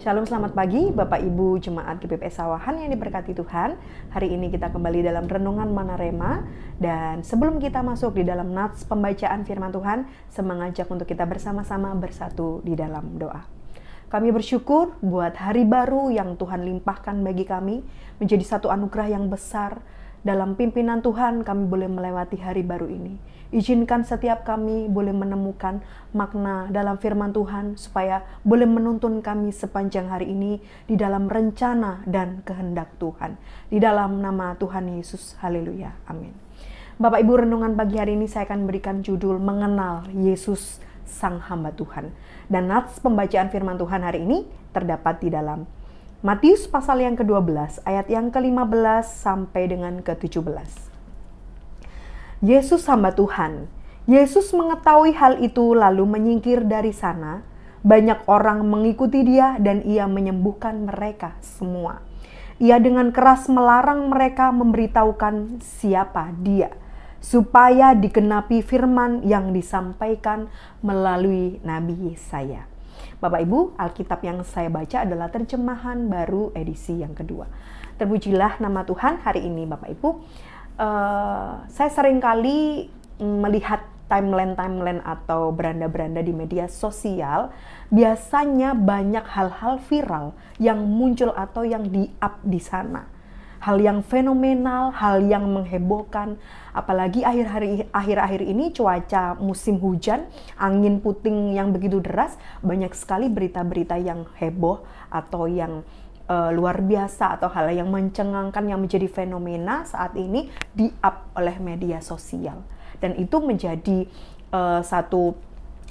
Shalom, selamat pagi Bapak Ibu Jemaat GPPS Sawahan yang diberkati Tuhan. Hari ini kita kembali dalam Renungan Manarema. Dan sebelum kita masuk di dalam nats pembacaan firman Tuhan, saya mengajak untuk kita bersama-sama bersatu di dalam doa. Kami bersyukur buat hari baru yang Tuhan limpahkan bagi kami, menjadi satu anugerah yang besar. Dalam pimpinan Tuhan kami boleh melewati hari baru ini. Izinkan setiap kami boleh menemukan makna dalam firman Tuhan, supaya boleh menuntun kami sepanjang hari ini di dalam rencana dan kehendak Tuhan. Di dalam nama Tuhan Yesus, haleluya, amin. Bapak Ibu, renungan pagi hari ini saya akan berikan judul Mengenal Yesus Sang Hamba Tuhan. Dan nats pembacaan firman Tuhan hari ini terdapat di dalam Matius pasal yang ke-12, ayat yang ke-15 sampai dengan ke-17. Yesus hamba Tuhan. Yesus mengetahui hal itu lalu menyingkir dari sana. Banyak orang mengikuti dia dan ia menyembuhkan mereka semua. Ia dengan keras melarang mereka memberitahukan siapa dia, supaya digenapi firman yang disampaikan melalui Nabi Yesaya. Bapak Ibu, Alkitab yang saya baca adalah terjemahan baru edisi yang kedua. Terpujilah nama Tuhan hari ini Bapak Ibu. Saya seringkali melihat timeline atau beranda-beranda di media sosial. Biasanya banyak hal-hal viral yang muncul atau yang di-up di sana. Hal yang fenomenal, hal yang menghebohkan. Apalagi akhir-akhir ini cuaca musim hujan, angin puting yang begitu deras, banyak sekali berita-berita yang heboh atau yang luar biasa atau hal yang mencengangkan yang menjadi fenomena saat ini di-up oleh media sosial. Dan itu menjadi satu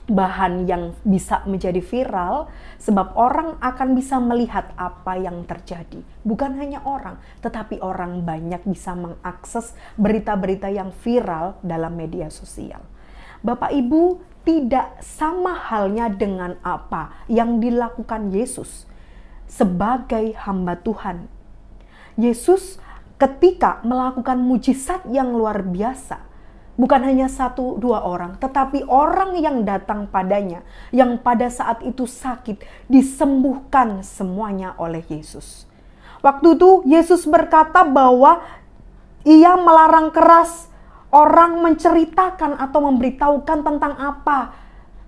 bahan yang bisa menjadi viral, sebab orang akan bisa melihat apa yang terjadi. Bukan hanya orang, tetapi orang banyak bisa mengakses berita-berita yang viral dalam media sosial. Bapak Ibu, tidak sama halnya dengan apa yang dilakukan Yesus sebagai hamba Tuhan. Yesus ketika melakukan mujizat yang luar biasa, bukan hanya 1-2 orang, tetapi orang yang datang padanya, yang pada saat itu sakit, disembuhkan semuanya oleh Yesus. Waktu itu Yesus berkata bahwa ia melarang keras orang menceritakan atau memberitahukan tentang apa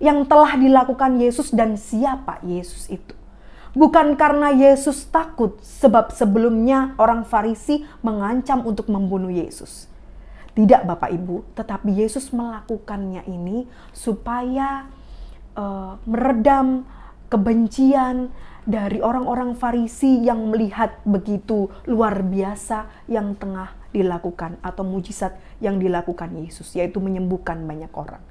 yang telah dilakukan Yesus dan siapa Yesus itu. Bukan karena Yesus takut, sebab sebelumnya orang Farisi mengancam untuk membunuh Yesus. Tidak Bapak Ibu, tetapi Yesus melakukannya ini supaya meredam kebencian dari orang-orang Farisi yang melihat begitu luar biasa yang tengah dilakukan atau mujizat yang dilakukan Yesus, yaitu menyembuhkan banyak orang.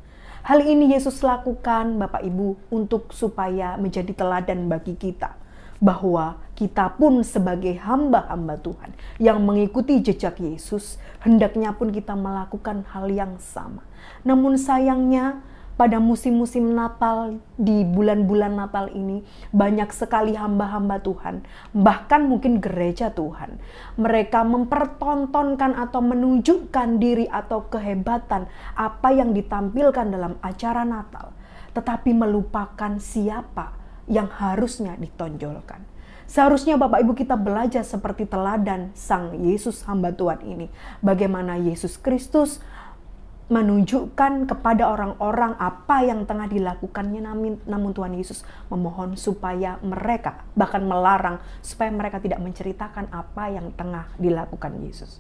Hal ini Yesus lakukan Bapak Ibu untuk supaya menjadi teladan bagi kita, bahwa kita pun sebagai hamba-hamba Tuhan yang mengikuti jejak Yesus, hendaknya pun kita melakukan hal yang sama. Namun sayangnya pada musim-musim Natal, di bulan-bulan Natal ini, banyak sekali hamba-hamba Tuhan, bahkan mungkin gereja Tuhan, mereka mempertontonkan atau menunjukkan diri atau kehebatan apa yang ditampilkan dalam acara Natal, tetapi melupakan siapa yang harusnya ditonjolkan. Seharusnya Bapak Ibu kita belajar seperti teladan Sang Yesus hamba Tuhan ini. Bagaimana Yesus Kristus menunjukkan kepada orang-orang apa yang tengah dilakukannya, namun Tuhan Yesus memohon supaya mereka, bahkan melarang supaya mereka tidak menceritakan apa yang tengah dilakukan Yesus.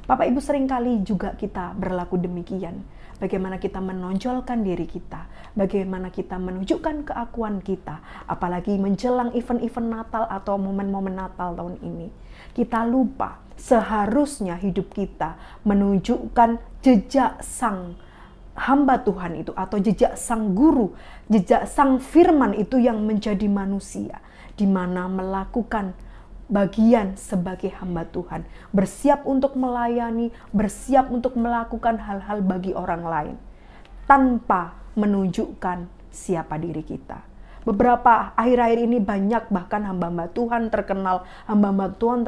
Bapak Ibu, seringkali juga kita berlaku demikian. Bagaimana kita menonjolkan diri kita, bagaimana kita menunjukkan keakuan kita, apalagi menjelang event-event Natal atau momen-momen Natal tahun ini. Kita lupa seharusnya hidup kita menunjukkan jejak Sang hamba Tuhan itu, atau jejak Sang Guru, jejak Sang Firman itu yang menjadi manusia, di mana melakukan bagian sebagai hamba Tuhan, bersiap untuk melayani, bersiap untuk melakukan hal-hal bagi orang lain, tanpa menunjukkan siapa diri kita. Beberapa akhir-akhir ini banyak bahkan hamba-hamba Tuhan terkenal, hamba-hamba Tuhan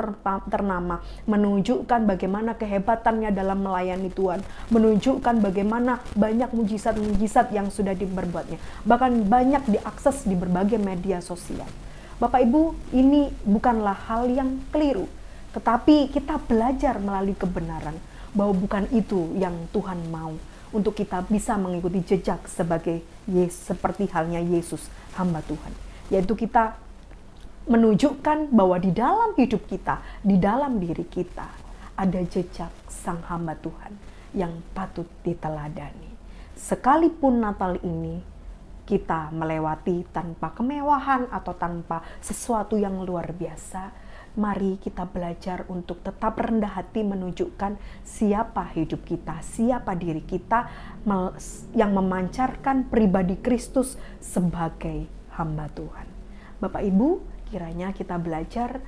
ternama, menunjukkan bagaimana kehebatannya dalam melayani Tuhan, menunjukkan bagaimana banyak mujizat-mujizat yang sudah diperbuatnya, bahkan banyak diakses di berbagai media sosial. Bapak Ibu, ini bukanlah hal yang keliru, tetapi kita belajar melalui kebenaran bahwa bukan itu yang Tuhan mau, untuk kita bisa mengikuti jejak seperti halnya Yesus, hamba Tuhan. Yaitu kita menunjukkan bahwa di dalam hidup kita, di dalam diri kita, ada jejak sang hamba Tuhan yang patut diteladani. Sekalipun Natal ini kita melewati tanpa kemewahan atau tanpa sesuatu yang luar biasa, mari kita belajar untuk tetap rendah hati menunjukkan siapa hidup kita, siapa diri kita yang memancarkan pribadi Kristus sebagai hamba Tuhan. Bapak Ibu, kiranya kita belajar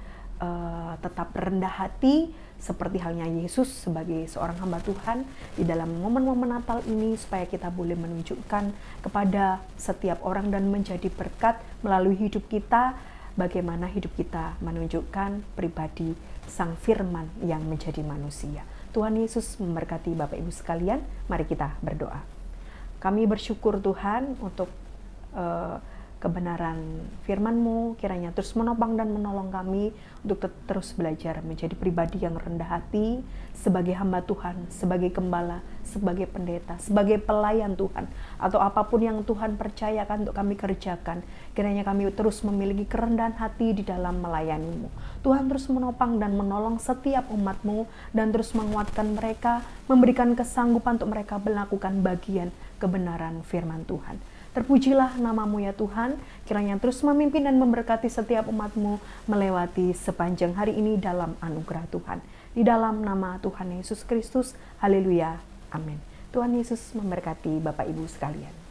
tetap rendah hati seperti halnya Yesus sebagai seorang hamba Tuhan di dalam momen-momen Natal ini, supaya kita boleh menunjukkan kepada setiap orang dan menjadi berkat melalui hidup kita, bagaimana hidup kita menunjukkan pribadi Sang Firman yang menjadi manusia. Tuhan Yesus memberkati Bapak Ibu sekalian. Mari kita berdoa. Kami bersyukur Tuhan untuk kebenaran firman-Mu, kiranya terus menopang dan menolong kami untuk terus belajar menjadi pribadi yang rendah hati sebagai hamba Tuhan, sebagai gembala, sebagai pendeta, sebagai pelayan Tuhan, atau apapun yang Tuhan percayakan untuk kami kerjakan. Kiranya kami terus memiliki kerendahan hati di dalam melayani-Mu. Tuhan terus menopang dan menolong setiap umat-Mu dan terus menguatkan mereka, memberikan kesanggupan untuk mereka melakukan bagian kebenaran firman Tuhan. Terpujilah nama-Mu ya Tuhan, kiranya terus memimpin dan memberkati setiap umat-Mu melewati sepanjang hari ini dalam anugerah Tuhan. Di dalam nama Tuhan Yesus Kristus, haleluya, amin. Tuhan Yesus memberkati Bapak Ibu sekalian.